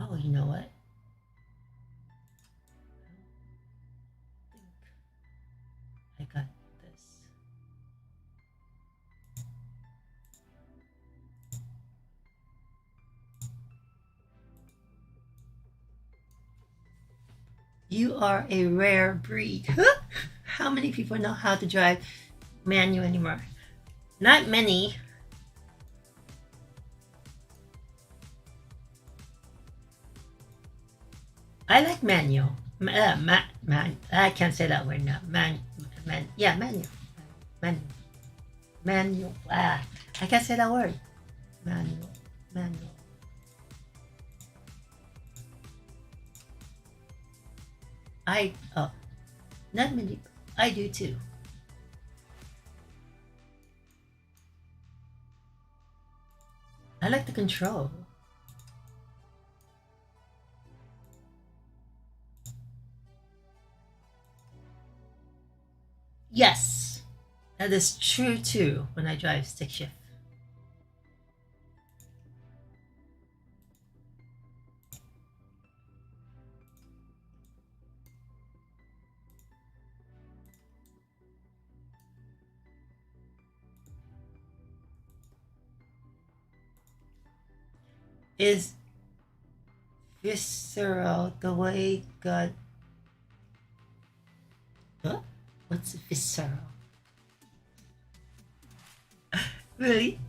A: Oh, you know what? I got this. You are a rare breed. How many people know how to drive manual anymore? Not many. I like manual. I can't say that word now. Yeah, manual. Manual. Manual. I can't say that word. Manual. Manual. Oh, not many. I do too. I like the control. Yes, that is true too when I drive stick shift. Is visceral the way God. Huh? What's visceral? Really?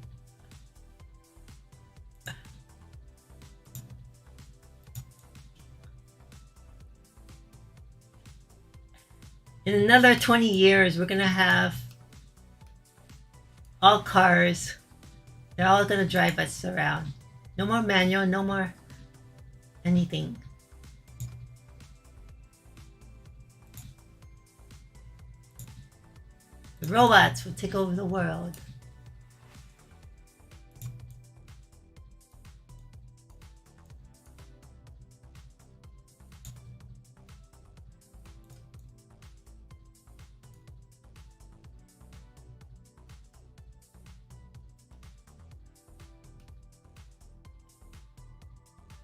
A: In another 20 years, we're gonna have all cars. They're all gonna drive us around. No more manual, no more anything. The robots will take over the world.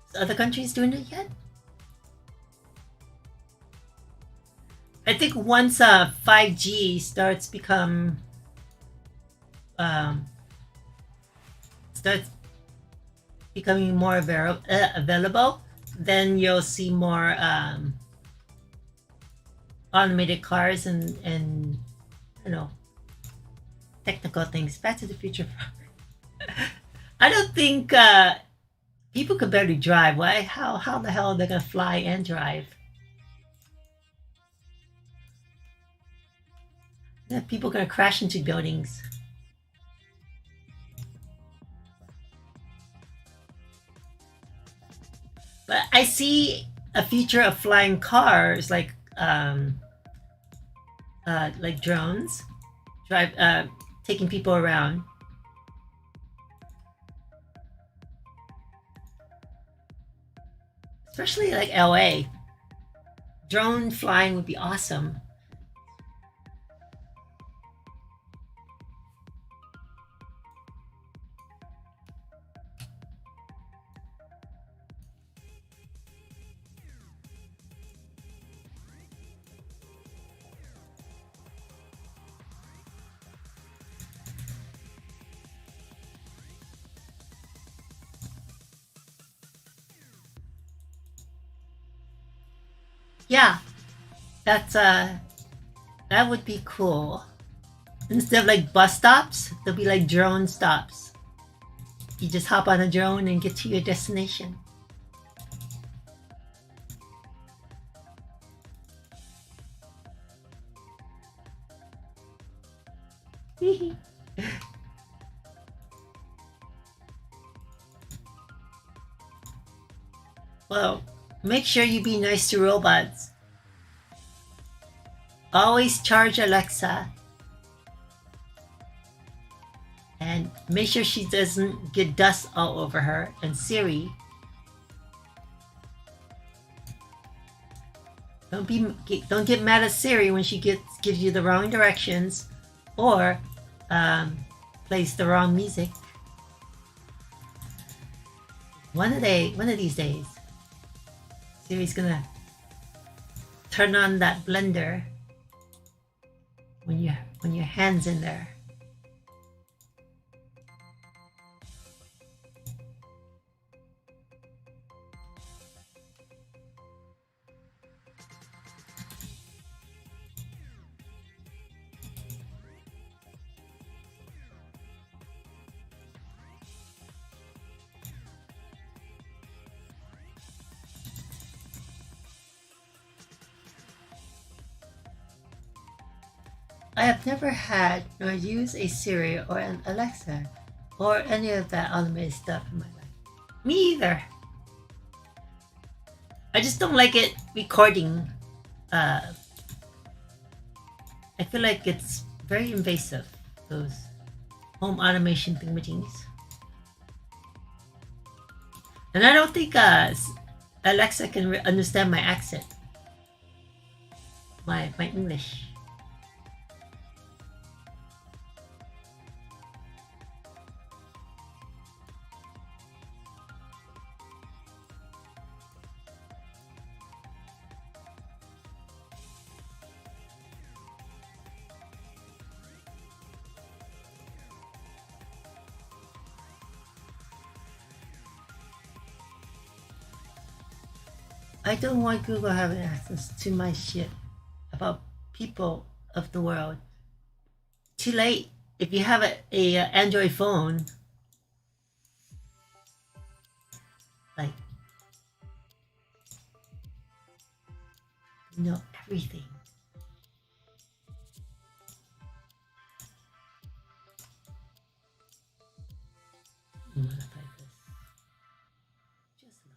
A: Is other countries doing it yet? I think once 5G starts um, starts becoming more available, then you'll see more automated cars and you know, technical things. Back to the Future. I don't think people could barely drive. Why? How the hell are they gonna fly and drive? Yeah, people are gonna crash into buildings. But I see a future of flying cars like drones, drive taking people around. Especially like LA. Drone flying would be awesome. Yeah, that's that would be cool. Instead of like bus stops, there'll be like drone stops. You just hop on a drone and get to your destination. Well, make sure you be nice to robots. Always charge Alexa. And make sure she doesn't get dust all over her. And Siri, don't get mad at Siri when she gives you the wrong directions or plays the wrong music. One of these days, Siri's gonna turn on that blender when your hand's in there. I have never had nor used a Siri or an Alexa or any of that automated stuff in my life. Me either. I just don't like it recording. I feel like it's very invasive, those home automation thingamajiggies. And I don't think Alexa can understand my accent, my English. I don't want Google having access to my shit about people of the world. Too late. If you have a Android phone, like, you know everything. Modify this. Just a little.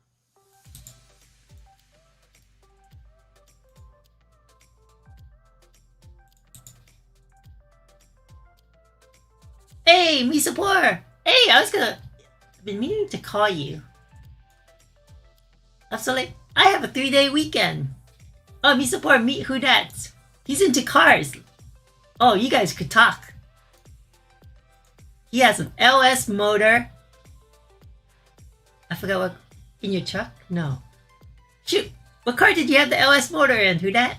A: Hey, Misapur! Hey, I've been meaning to call you. Absolutely. I have a 3-day weekend. Oh, Misapur, meet who dat? He's into cars. Oh, you guys could talk. He has an LS motor. I forgot what. In your truck? No. Shoot! What car did you have the LS motor in? Who dat?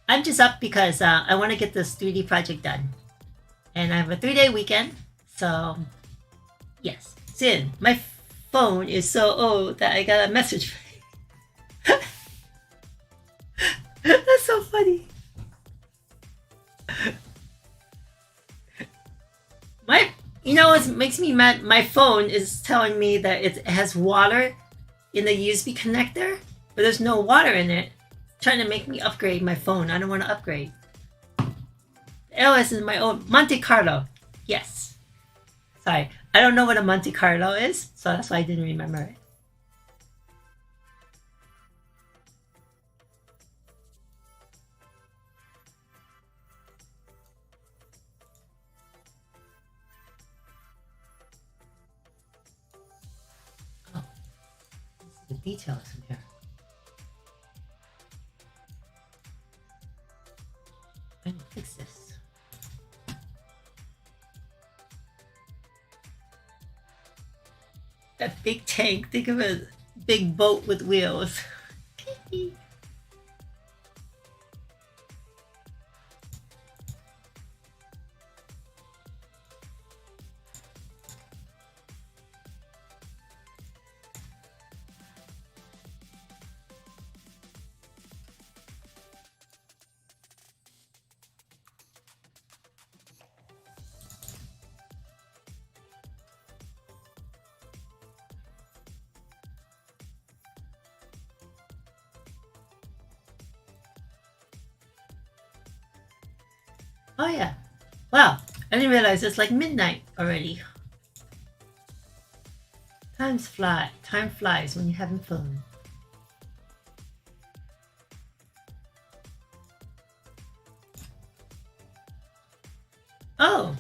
A: I'm just up because I want to get this 3D project done. And I have a 3-day weekend, so yes. Sin, my phone is so old that I got a message. That's so funny. You know what makes me mad? My phone is telling me that it has water in the USB connector, but there's no water in it. It's trying to make me upgrade my phone. I don't want to upgrade. The LS is my old Monte Carlo. Yes. Sorry, I don't know what a Monte Carlo is, so that's why I didn't remember it. Oh, the details in here. I need to fix this. That big tank, think of a big boat with wheels. Oh yeah. Wow. I didn't realize it's like midnight already. Time flies when you're having fun. Oh,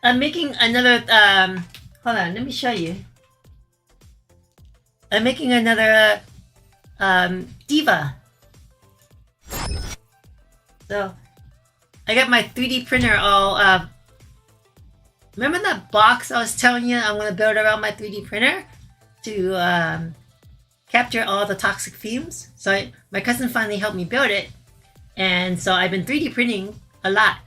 A: I'm making another. Hold on, let me show you. I'm making another diva. So I got my 3D printer all. Remember that box I was telling you I'm gonna build around my 3D printer to capture all the toxic fumes? So my cousin finally helped me build it, and so I've been 3D printing a lot.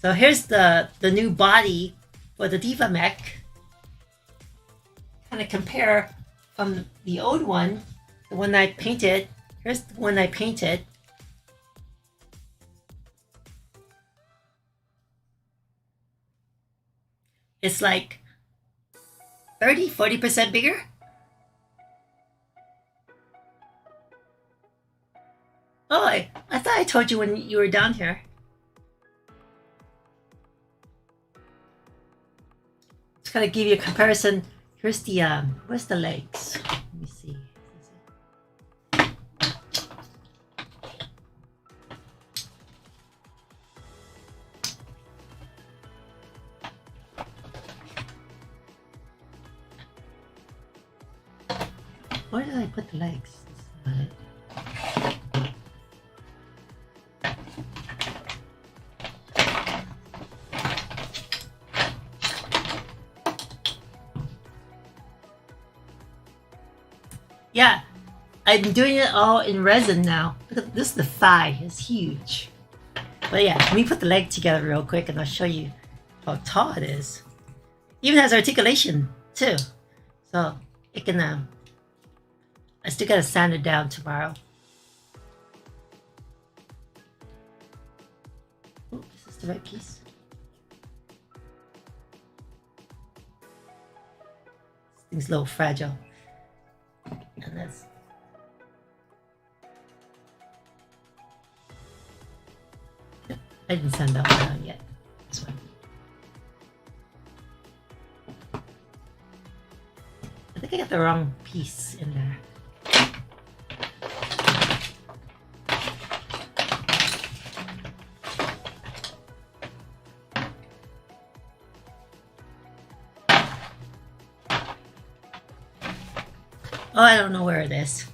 A: So here's the new body for the Diva mech. Kind of compare from the old one, the one I painted. Here's the one I painted. It's like 30–40% bigger. Oh, I thought I told you when you were down here. Just gotta give you a comparison. Here's the where's the legs? Let me see. Where did I put the legs? Yeah, I'm doing it all in resin now. Look at this, the thigh is huge. But yeah, let me put the leg together real quick and I'll show you how tall it is. Even has articulation too. So it can, I still gotta sand it down tomorrow. Oh, is this the right piece? This thing's a little fragile. And that's I didn't send that one out yet. This one. I think I got the wrong piece in there. Oh, I don't know where it is.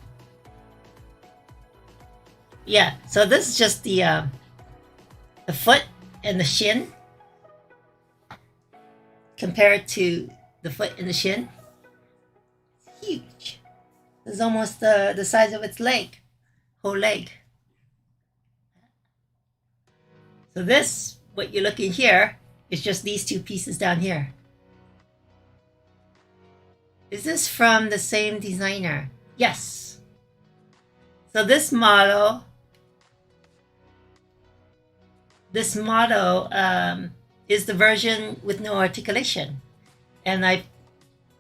A: Yeah, so this is just the foot and the shin compared to the foot and the shin. It's huge. It's almost the size of its leg, whole leg. So this, what you're looking here, is just these two pieces down here. Is this from the same designer? Yes. So this model is the version with no articulation. And I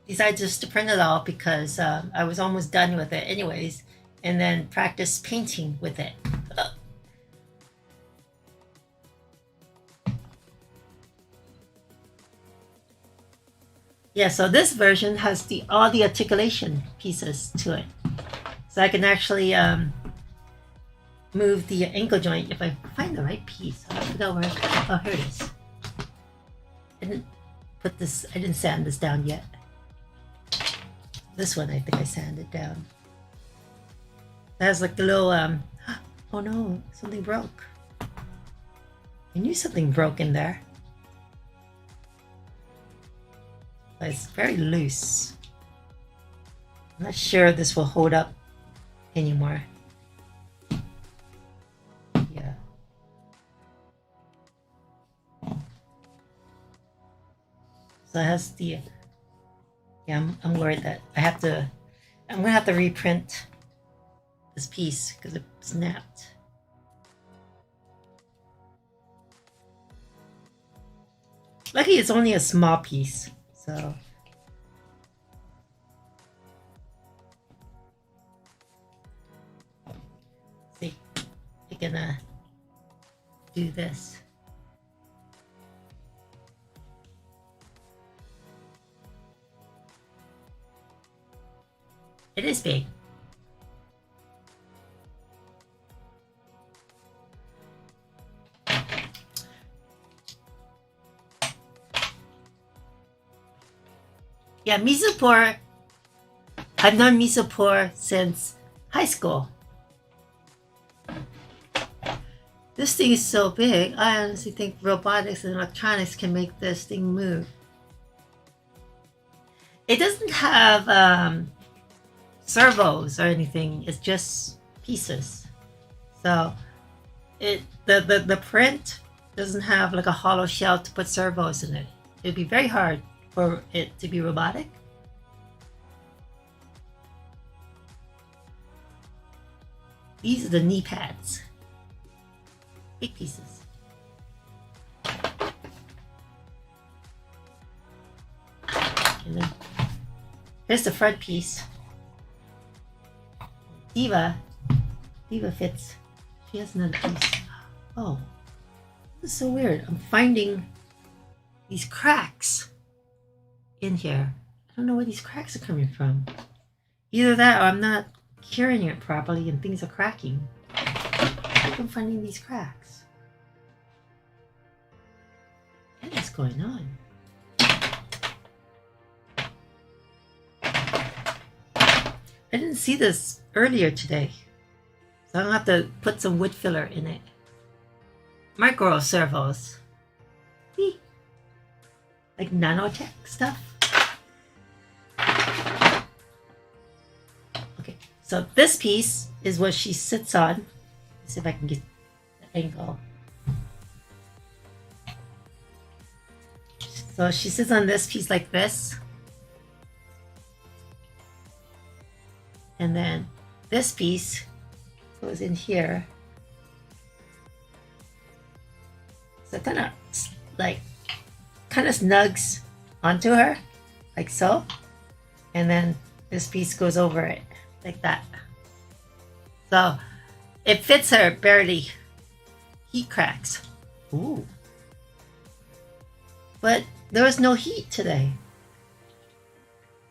A: decided just to print it all because I was almost done with it anyways, and then practice painting with it. Yeah, so this version has all the articulation pieces to it. So I can actually move the ankle joint if I find the right piece. I forgot where. Oh, here it is. I didn't sand this down yet. This one I think I sanded down. It has like the little oh no, something broke. I knew something broke in there. But it's very loose. I'm not sure this will hold up anymore. Yeah. So it has the. Yeah, I'm worried that I'm gonna have to reprint this piece because it snapped. Lucky it's only a small piece, so. See, I'm gonna do this. It is big. Yeah, Misopur. I've known Misopur since high school. This thing is so big, I honestly think robotics and electronics can make this thing move. It doesn't have servos or anything, it's just pieces. So the print doesn't have like a hollow shell to put servos in it. It would be very hard for it to be robotic. These are the knee pads. Big pieces. And then here's the front piece. Diva fits. She has another piece. Oh, this is so weird. I'm finding these cracks in here. I don't know where these cracks are coming from. Either that or I'm not curing it properly and things are cracking. I'm finding these cracks. What is going on? I didn't see this earlier today, so I'm gonna have to put some wood filler in it. Micro servos. See? Like nanotech stuff. Okay, so this piece is what she sits on. Let's see if I can get the angle. So she sits on this piece like this. And then this piece goes in here. So it kind of snugs onto her, like so. And then this piece goes over it, like that. So it fits her barely. Heat cracks. Ooh. But there was no heat today.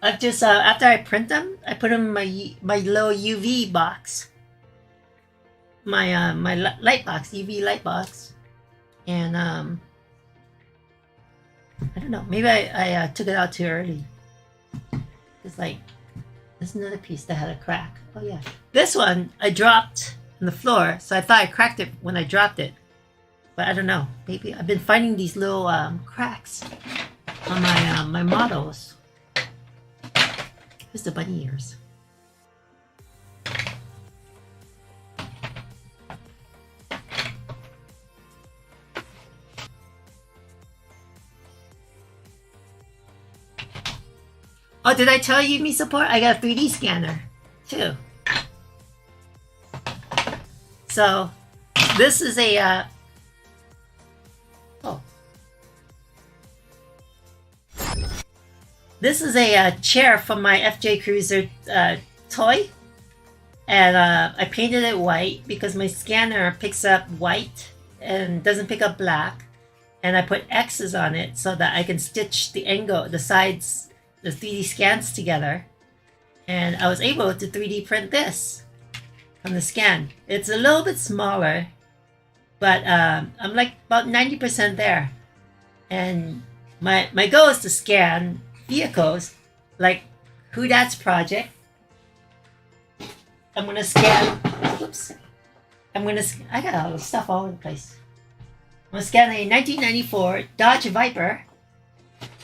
A: I've just after I print them, I put them in my little UV box, my light box, UV light box, and I don't know, maybe I took it out too early. It's like there's another piece that had a crack. Oh yeah, this one I dropped on the floor, so I thought I cracked it when I dropped it, but I don't know. Maybe I've been finding these little cracks on my models. Here's the bunny ears. Oh, did I tell you, Misopur? I got a 3D scanner, too. So, this is a, This is a chair from my FJ Cruiser toy, and I painted it white because my scanner picks up white and doesn't pick up black, and I put X's on it so that I can stitch the angle, the sides, the 3D scans together, and I was able to 3D print this from the scan. It's a little bit smaller, but I'm like about 90% there, and my goal is to scan vehicles like Who That's Project. I'm gonna scan. Oops. I got all the stuff all over the place. I'm gonna scan a 1994 Dodge Viper